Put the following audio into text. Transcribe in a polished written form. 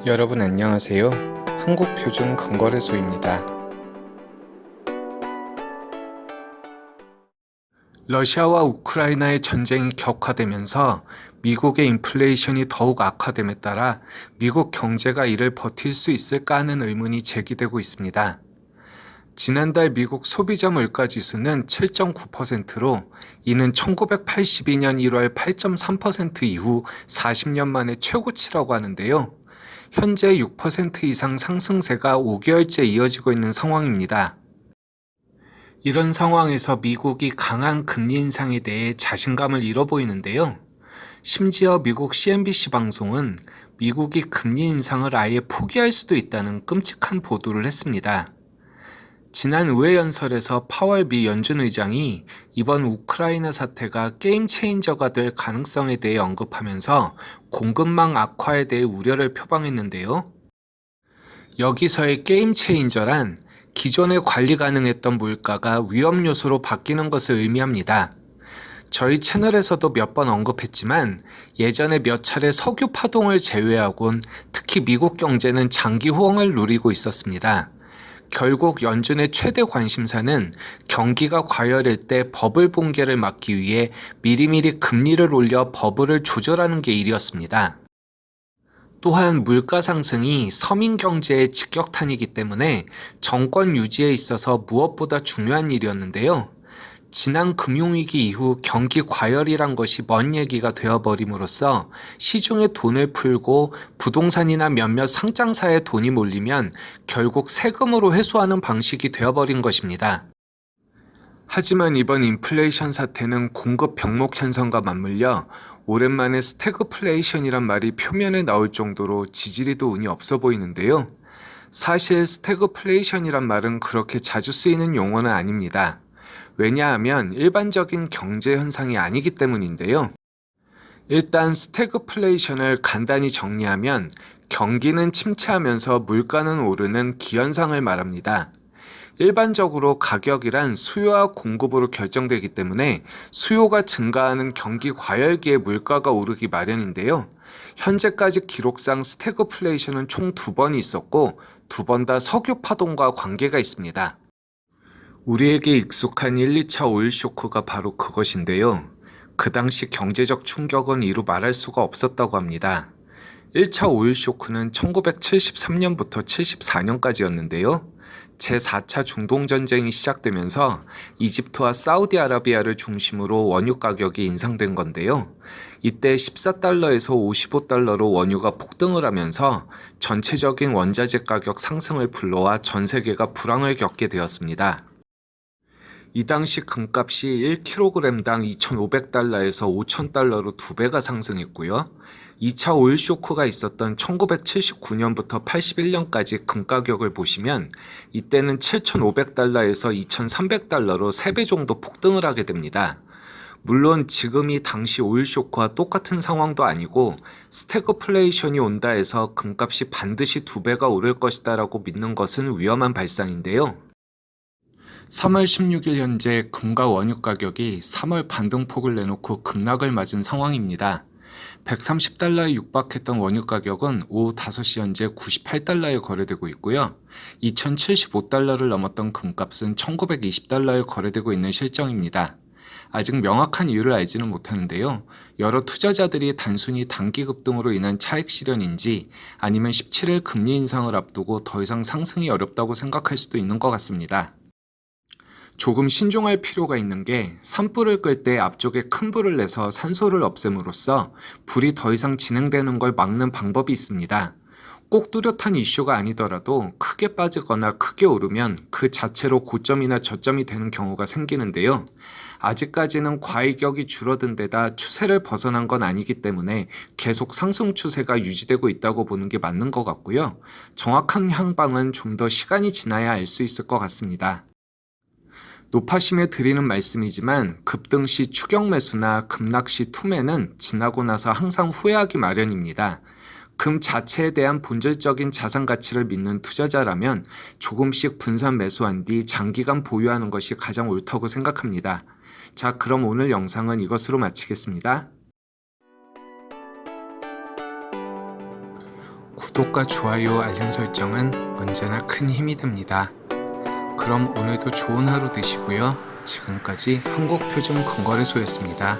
여러분 안녕하세요. 한국표준금거래소입니다. 러시아와 우크라이나의 전쟁이 격화되면서 미국의 인플레이션이 더욱 악화됨에 따라 미국 경제가 이를 버틸 수 있을까 하는 의문이 제기되고 있습니다. 지난달 미국 소비자 물가 지수는 7.9%로 이는 1982년 1월 8.3% 이후 40년 만에 최고치라고 하는데요. 현재 6% 이상 상승세가 5개월째 이어지고 있는 상황입니다. 이런 상황에서 미국이 강한 금리 인상에 대해 자신감을 잃어 보이는데요. 심지어 미국 CNBC 방송은 미국이 금리 인상을 아예 포기할 수도 있다는 끔찍한 보도를 했습니다. 지난 의회 연설에서 파월 미 연준 의장이 이번 우크라이나 사태가 게임 체인저가 될 가능성에 대해 언급하면서 공급망 악화에 대해 우려를 표방했는데요. 여기서의 게임 체인저란 기존에 관리 가능했던 물가가 위험 요소로 바뀌는 것을 의미합니다. 저희 채널에서도 몇 번 언급했지만 예전에 몇 차례 석유 파동을 제외하곤 특히 미국 경제는 장기 호황을 누리고 있었습니다. 결국 연준의 최대 관심사는 경기가 과열할 때 버블 붕괴를 막기 위해 미리미리 금리를 올려 버블을 조절하는 게 일이었습니다. 또한 물가 상승이 서민 경제의 직격탄이기 때문에 정권 유지에 있어서 무엇보다 중요한 일이었는데요. 지난 금융위기 이후 경기 과열이란 것이 먼 얘기가 되어버림으로써 시중에 돈을 풀고 부동산이나 몇몇 상장사에 돈이 몰리면 결국 세금으로 회수하는 방식이 되어버린 것입니다. 하지만 이번 인플레이션 사태는 공급 병목 현상과 맞물려 오랜만에 스태그플레이션이란 말이 표면에 나올 정도로 지지리도 운이 없어 보이는데요. 사실 스태그플레이션이란 말은 그렇게 자주 쓰이는 용어는 아닙니다. 왜냐하면 일반적인 경제 현상이 아니기 때문인데요. 일단 스태그플레이션을 간단히 정리하면 경기는 침체하면서 물가는 오르는 기현상을 말합니다. 일반적으로 가격이란 수요와 공급으로 결정되기 때문에 수요가 증가하는 경기 과열기에 물가가 오르기 마련인데요. 현재까지 기록상 스태그플레이션은 총 2번이 있었고 2번 다 석유 파동과 관계가 있습니다. 우리에게 익숙한 1, 2차 오일 쇼크가 바로 그것인데요. 그 당시 경제적 충격은 이루 말할 수가 없었다고 합니다. 1차 오일 쇼크는 1973년부터 74년까지였는데요. 제4차 중동전쟁이 시작되면서 이집트와 사우디아라비아를 중심으로 원유 가격이 인상된 건데요. 이때 14달러에서 55달러로 원유가 폭등을 하면서 전체적인 원자재 가격 상승을 불러와 전 세계가 불황을 겪게 되었습니다. 이 당시 금값이 1kg당 2,500달러에서 5,000달러로 2배가 상승했고요. 2차 오일 쇼크가 있었던 1979년부터 81년까지 금 가격을 보시면 이때는 7,500달러에서 2,300달러로 3배 정도 폭등을 하게 됩니다. 물론 지금이 당시 오일 쇼크와 똑같은 상황도 아니고 스태그플레이션이 온다 해서 금값이 반드시 2배가 오를 것이다 라고 믿는 것은 위험한 발상인데요. 3월 16일 현재 금과 원유 가격이 3월 반등폭을 내놓고 급락을 맞은 상황입니다. 130달러에 육박했던 원유 가격은 오후 5시 현재 98달러에 거래되고 있고요. 2075달러를 넘었던 금값은 1920달러에 거래되고 있는 실정입니다. 아직 명확한 이유를 알지는 못하는데요. 여러 투자자들이 단순히 단기 급등으로 인한 차익 실현인지 아니면 17일 금리 인상을 앞두고 더 이상 상승이 어렵다고 생각할 수도 있는 것 같습니다. 조금 신중할 필요가 있는 게 산불을 끌 때 앞쪽에 큰 불을 내서 산소를 없앰으로써 불이 더 이상 진행되는 걸 막는 방법이 있습니다. 꼭 뚜렷한 이슈가 아니더라도 크게 빠지거나 크게 오르면 그 자체로 고점이나 저점이 되는 경우가 생기는데요. 아직까지는 과이격이 줄어든 데다 추세를 벗어난 건 아니기 때문에 계속 상승 추세가 유지되고 있다고 보는 게 맞는 것 같고요. 정확한 향방은 좀 더 시간이 지나야 알 수 있을 것 같습니다. 높아심에 드리는 말씀이지만 급등 시 추격 매수나 급락 시 투매는 지나고 나서 항상 후회하기 마련입니다. 금 자체에 대한 본질적인 자산 가치를 믿는 투자자라면 조금씩 분산 매수한 뒤 장기간 보유하는 것이 가장 옳다고 생각합니다. 자, 그럼 오늘 영상은 이것으로 마치겠습니다. 구독과 좋아요, 알림 설정은 언제나 큰 힘이 됩니다. 그럼 오늘도 좋은 하루 되시고요. 지금까지 한국표준건거래소였습니다.